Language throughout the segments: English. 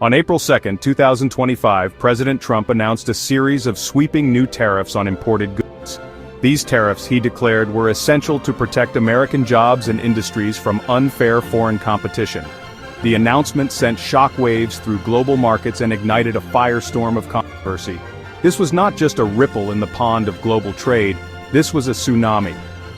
On April 2, 2025, President Trump announced a series of sweeping new tariffs on imported goods. These tariffs, he declared, were essential to protect American jobs and industries from unfair foreign competition. The announcement sent shockwaves through global markets and ignited a firestorm of controversy. This was not just a ripple in the pond of global trade, this was a tsunami.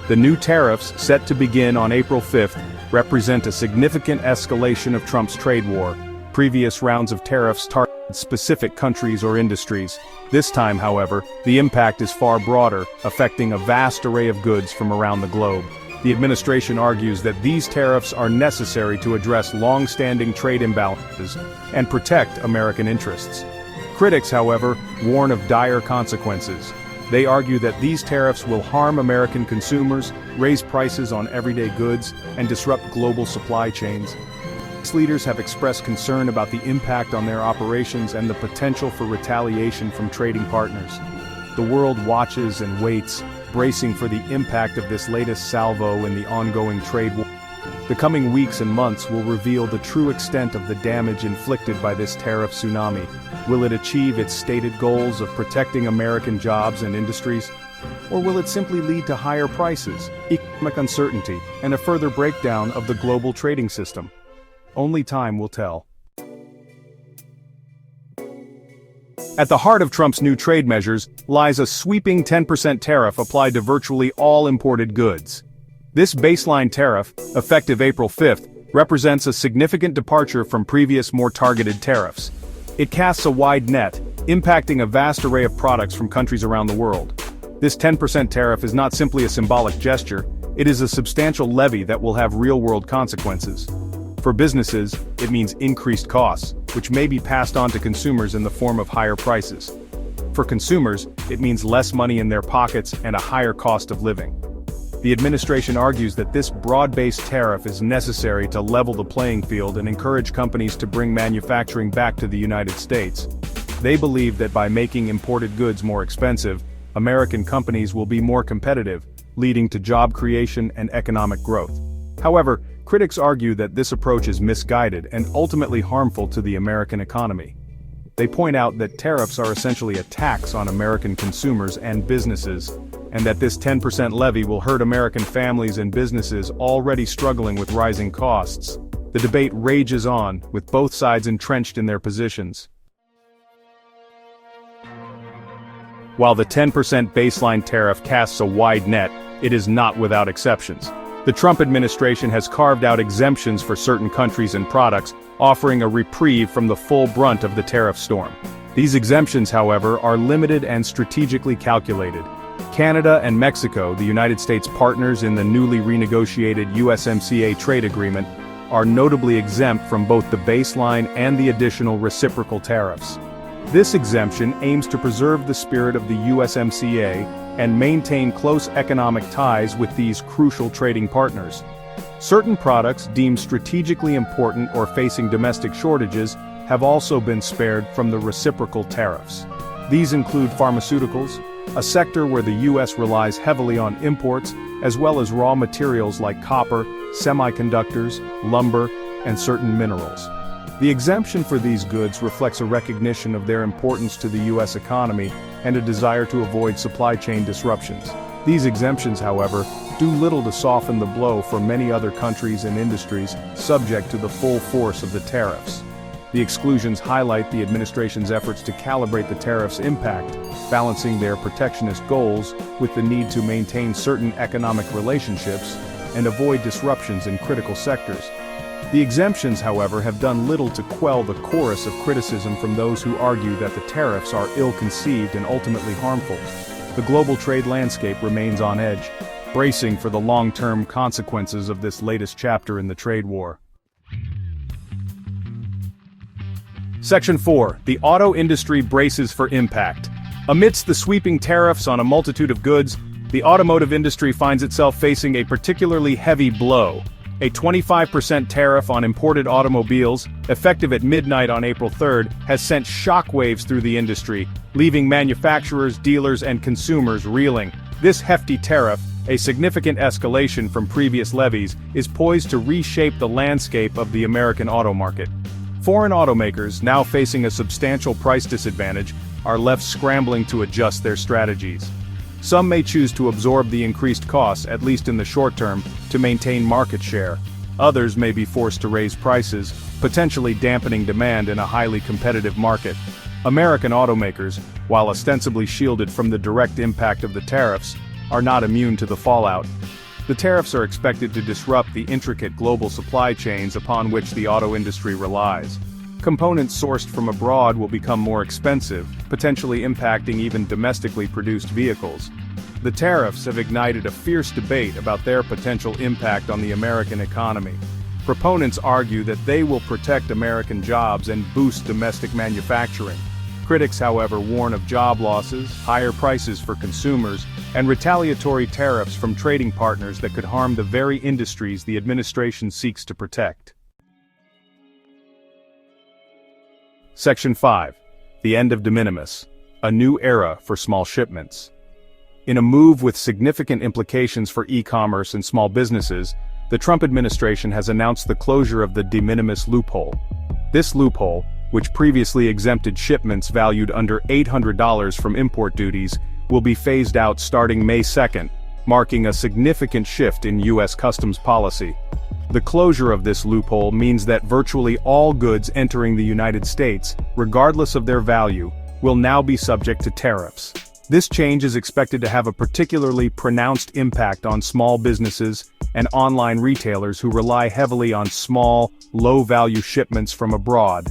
The new tariffs, set to begin on April 5th, represent a significant escalation of Trump's trade war. Previous rounds of tariffs targeted specific countries or industries. This time, however, the impact is far broader, affecting a vast array of goods from around the globe. The administration argues that these tariffs are necessary to address long-standing trade imbalances and protect American interests. Critics, however, warn of dire consequences. They argue that these tariffs will harm American consumers, raise prices on everyday goods, and disrupt global supply chains. Leaders have expressed concern about the impact on their operations and the potential for retaliation from trading partners. The world watches and waits, bracing for the impact of this latest salvo in the ongoing trade war. The coming weeks and months will reveal the true extent of the damage inflicted by this tariff tsunami. Will it achieve its stated goals of protecting American jobs and industries? Or will it simply lead to higher prices, economic uncertainty, and a further breakdown of the global trading system? Only time will tell. At the heart of Trump's new trade measures lies a sweeping 10% tariff applied to virtually all imported goods. This baseline tariff, effective April 5th, represents a significant departure from previous more targeted tariffs. It casts a wide net, impacting a vast array of products from countries around the world. This 10% tariff is not simply a symbolic gesture, it is a substantial levy that will have real-world consequences. For businesses, it means increased costs, which may be passed on to consumers in the form of higher prices. For consumers, it means less money in their pockets and a higher cost of living. The administration argues that this broad-based tariff is necessary to level the playing field and encourage companies to bring manufacturing back to the United States. They believe that by making imported goods more expensive, American companies will be more competitive, leading to job creation and economic growth. However, critics argue that this approach is misguided and ultimately harmful to the American economy. They point out that tariffs are essentially a tax on American consumers and businesses, and that this 10% levy will hurt American families and businesses already struggling with rising costs. The debate rages on, with both sides entrenched in their positions. While the 10% baseline tariff casts a wide net, it is not without exceptions. The Trump administration has carved out exemptions for certain countries and products, offering a reprieve from the full brunt of the tariff storm. These exemptions, however, are limited and strategically calculated. Canada and Mexico, the United States partners in the newly renegotiated USMCA trade agreement, are notably exempt from both the baseline and the additional reciprocal tariffs. This exemption aims to preserve the spirit of the USMCA and maintain close economic ties with these crucial trading partners. Certain products deemed strategically important or facing domestic shortages have also been spared from the reciprocal tariffs. These include pharmaceuticals, a sector where the U.S. relies heavily on imports, as well as raw materials like copper, semiconductors, lumber, and certain minerals. The exemption for these goods reflects a recognition of their importance to the U.S. economy and a desire to avoid supply chain disruptions. These exemptions, however, do little to soften the blow for many other countries and industries subject to the full force of the tariffs. The exclusions highlight the administration's efforts to calibrate the tariffs' impact, balancing their protectionist goals with the need to maintain certain economic relationships and avoid disruptions in critical sectors. The exemptions, however, have done little to quell the chorus of criticism from those who argue that the tariffs are ill-conceived and ultimately harmful. The global trade landscape remains on edge, bracing for the long-term consequences of this latest chapter in the trade war. Section 4. The auto industry braces for impact. Amidst the sweeping tariffs on a multitude of goods, the automotive industry finds itself facing a particularly heavy blow. A 25% tariff on imported automobiles, effective at midnight on April 3rd, has sent shockwaves through the industry, leaving manufacturers, dealers, and consumers reeling. This hefty tariff, a significant escalation from previous levies, is poised to reshape the landscape of the American auto market. Foreign automakers, now facing a substantial price disadvantage, are left scrambling to adjust their strategies. Some may choose to absorb the increased costs, at least in the short term, to maintain market share. Others may be forced to raise prices, potentially dampening demand in a highly competitive market. American automakers, while ostensibly shielded from the direct impact of the tariffs, are not immune to the fallout. The tariffs are expected to disrupt the intricate global supply chains upon which the auto industry relies. Components sourced from abroad will become more expensive, potentially impacting even domestically produced vehicles. The tariffs have ignited a fierce debate about their potential impact on the American economy. Proponents argue that they will protect American jobs and boost domestic manufacturing. Critics, however, warn of job losses, higher prices for consumers, and retaliatory tariffs from trading partners that could harm the very industries the administration seeks to protect. Section 5. The End of De Minimis. A New Era for Small Shipments. In a move with significant implications for e-commerce and small businesses, the Trump administration has announced the closure of the de minimis loophole. This loophole, which previously exempted shipments valued under $800 from import duties, will be phased out starting May 2, marking a significant shift in U.S. customs policy. The closure of this loophole means that virtually all goods entering the United States, regardless of their value, will now be subject to tariffs. This change is expected to have a particularly pronounced impact on small businesses and online retailers who rely heavily on small, low-value shipments from abroad.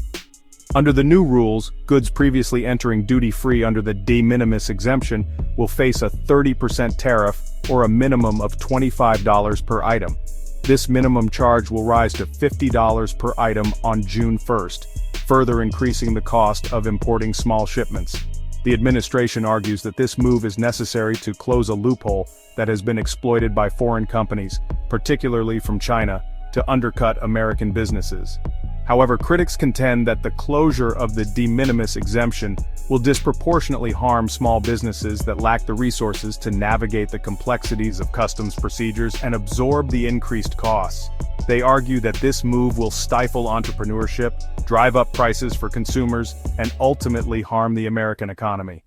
Under the new rules, goods previously entering duty-free under the de minimis exemption will face a 30% tariff or a minimum of $25 per item. This minimum charge will rise to $50 per item on June 1st, further increasing the cost of importing small shipments. The administration argues that this move is necessary to close a loophole that has been exploited by foreign companies, particularly from China, to undercut American businesses. However, critics contend that the closure of the de minimis exemption will disproportionately harm small businesses that lack the resources to navigate the complexities of customs procedures and absorb the increased costs. They argue that this move will stifle entrepreneurship, drive up prices for consumers, and ultimately harm the American economy.